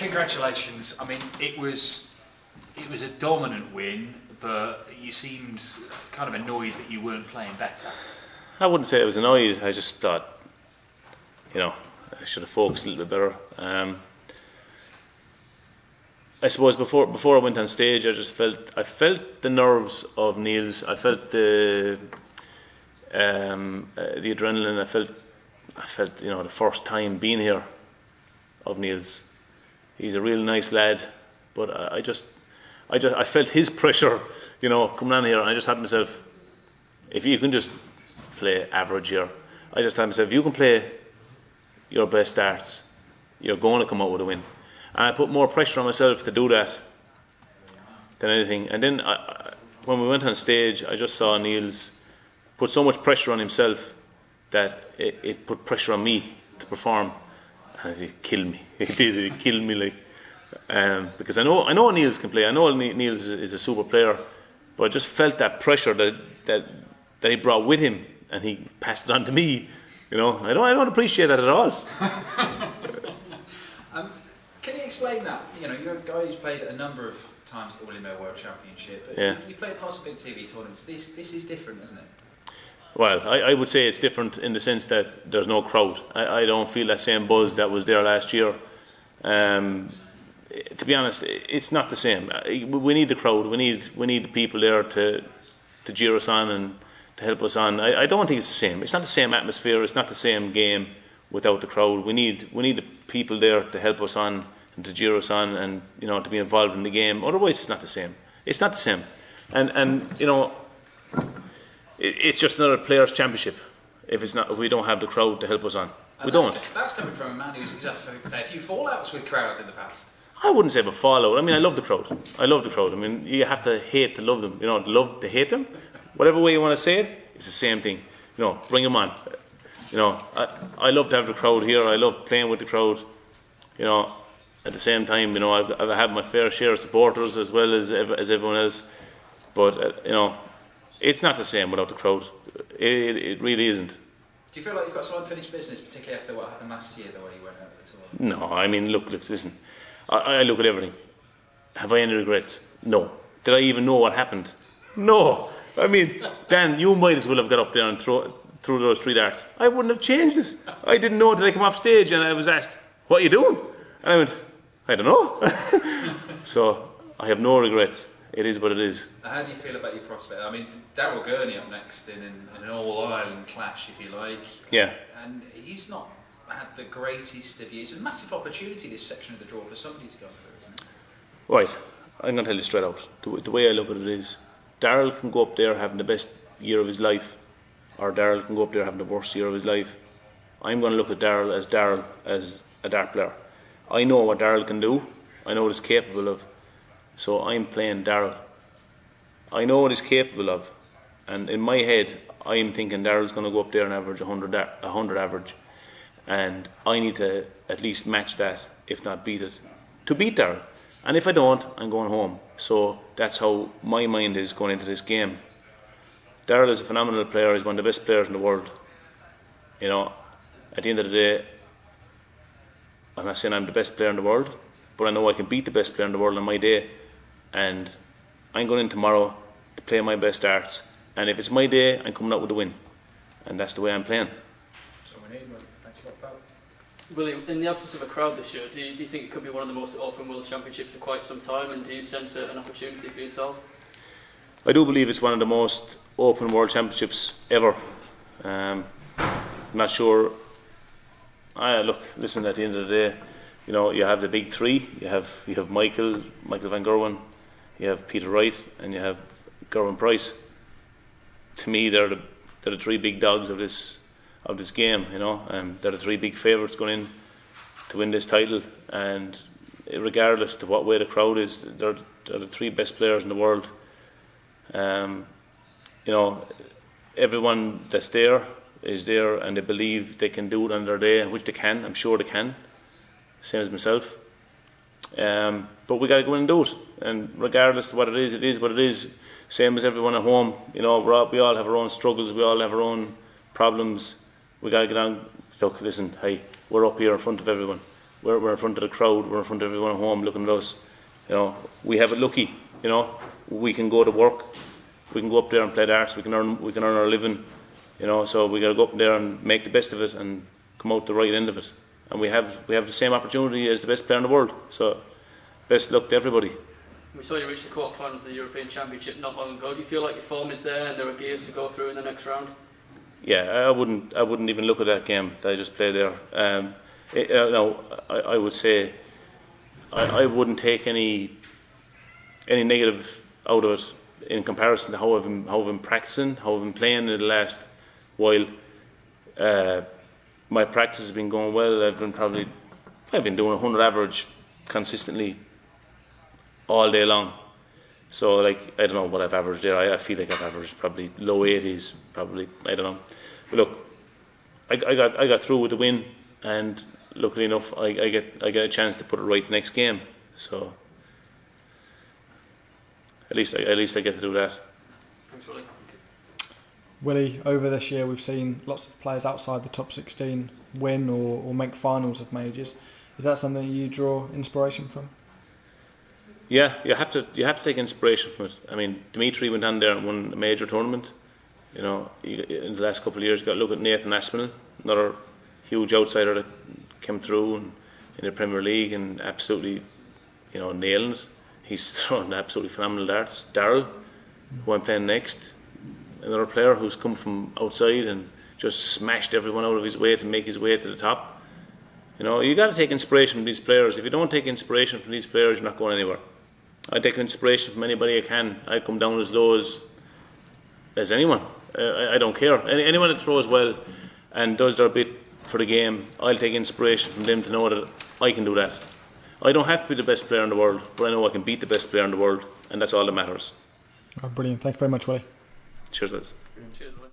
Congratulations. I mean, it was a dominant win, but you seemed kind of annoyed that you weren't playing better. I wouldn't say I was annoyed. I just thought, I should have focused a little bit better. I suppose before I went on stage, I felt the nerves of Neil's. I felt the adrenaline. I felt the first time being here of Neil's. He's a real nice lad, but I felt his pressure, coming on here. And I just thought to myself, if you can just play average here, I just thought to myself, if you can play your best darts, you're going to come out with a win. And I put more pressure on myself to do that than anything. And then when we went on stage, I just saw Niels put so much pressure on himself that it put pressure on me to perform. And it killed me. It did. It killed me, because I know Niels can play. I know Niels is a super player, but I just felt that pressure that he brought with him, and he passed it on to me. I don't appreciate that at all. Can you explain that? You're a guy who's played a number of times at the Winmau World Championship. But yeah. You've played lots of big TV tournaments. This is different, isn't it? Well, I would say it's different in the sense that there's no crowd. I don't feel that same buzz that was there last year. To be honest, it's not the same. We need the crowd. We need the people there to cheer us on and to help us on. I don't think it's the same. It's not the same atmosphere. It's not the same game without the crowd. We need the people there to help us on and to cheer us on and to be involved in the game. Otherwise, it's not the same. It's not the same. And it's just another players' championship. If we don't have the crowd to help us on, we don't. That's coming from a man who's had a fair few fallouts with crowds in the past. I wouldn't say of a fallout. I mean, I love the crowd. I mean, you have to hate to love them. Love to hate them. Whatever way you want to say it, it's the same thing. Bring them on. I love to have the crowd here. I love playing with the crowd. At the same time, I've had my fair share of supporters as well as everyone else. But it's not the same without the crowd. It really isn't. Do you feel like you've got some unfinished business, particularly after what happened last year, the way you went out of the tour? No, I mean, look, listen. I look at everything. Have I any regrets? No. Did I even know what happened? No. I mean, Dan, you might as well have got up there and threw those 3 darts. I wouldn't have changed it. I didn't know until I came off stage and I was asked, "What are you doing?" And I went, "I don't know." So I have no regrets. It is what it is. How do you feel about your prospect? I mean, Daryl Gurney up next in an all-Ireland clash, if you like. Yeah. And he's not had the greatest of years. It's a massive opportunity, this section of the draw, for somebody to go through, isn't it? Right. I'm going to tell you straight out. The way I look at it is, Daryl can go up there having the best year of his life, or Daryl can go up there having the worst year of his life. I'm going to look at Daryl as a dart player. I know what Daryl can do. I know what he's capable of. So I'm playing Daryl. I know what he's capable of. And in my head, I'm thinking Daryl's going to go up there and average 100 average. And I need to at least match that, if not beat it, to beat Daryl. And if I don't, I'm going home. So that's how my mind is going into this game. Daryl is a phenomenal player. He's one of the best players in the world. At the end of the day, I'm not saying I'm the best player in the world, but I know I can beat the best player in the world on my day. And I'm going in tomorrow to play my best darts. And if it's my day, I'm coming out with a win. And that's the way I'm playing. So we need one. Thanks a lot, pal. William, in the absence of a crowd this year, do you think it could be one of the most open World Championships for quite some time, and do you sense an opportunity for yourself? I do believe it's one of the most open World Championships ever. I'm not sure. Look, listen, at the end of the day, you have the big 3. You have Michael van Gerwen, you have Peter Wright, and you have Gerwin Price. To me, they're the 3 big dogs of this game. They're the 3 big favourites going in to win this title. And regardless to what way the crowd is, they're the 3 best players in the world. Everyone that's there is there, and they believe they can do it on their day, which they can. I'm sure they can. Same as myself. But we got to go in and do it. And regardless of what it is what it is. Same as everyone at home. We all have our own struggles. We all have our own problems. We got to get on. Look, listen, hey, we're up here in front of everyone. we're in front of the crowd, we're in front of everyone at home looking at us. You know, we have it lucky. You know, we can go to work, we can go up there and play darts, we can earn our living. You know, so we got to go up there and make the best of it and come out the right end of it. And we have the same opportunity as the best player in the world. So best luck to everybody. We saw you reach the quarterfinals of the European Championship not long ago. Do you feel like your form is there and there are gears to go through in the next round? Yeah, I wouldn't even look at that game that I just played there. No, I would say I wouldn't take any negative out of it in comparison to how I've been practicing, how I've been playing in the last while. My practice has been going well. I've been doing 100 average consistently all day long. So like, I don't know what I've averaged there. I feel like I've averaged probably low 80s, probably, I don't know. But look, I got through with the win, and luckily enough, I get a chance to put it right next game. So at least I get to do that. Thanks, Willie. Willie, over this year we've seen lots of players outside the top 16 win or make finals of majors. Is that something you draw inspiration from? Yeah, you have to take inspiration from it. I mean, Dimitri went on there and won a major tournament. You know, in the last couple of years, you got to look at Nathan Aspinall, another huge outsider that came through in the Premier League and absolutely, you know, nailing it. He's thrown absolutely phenomenal darts. Daryl, who I'm playing next, another player who's come from outside and just smashed everyone out of his way to make his way to the top. You know, you got to take inspiration from these players. If you don't take inspiration from these players, you're not going anywhere. I take inspiration from anybody I can. I come down as low as anyone. I don't care. Anyone that throws well and does their bit for the game, I'll take inspiration from them to know that I can do that. I don't have to be the best player in the world, but I know I can beat the best player in the world, and that's all that matters. Oh, brilliant. Thank you very much, Willie. Cheers, lads. Cheers, Willie.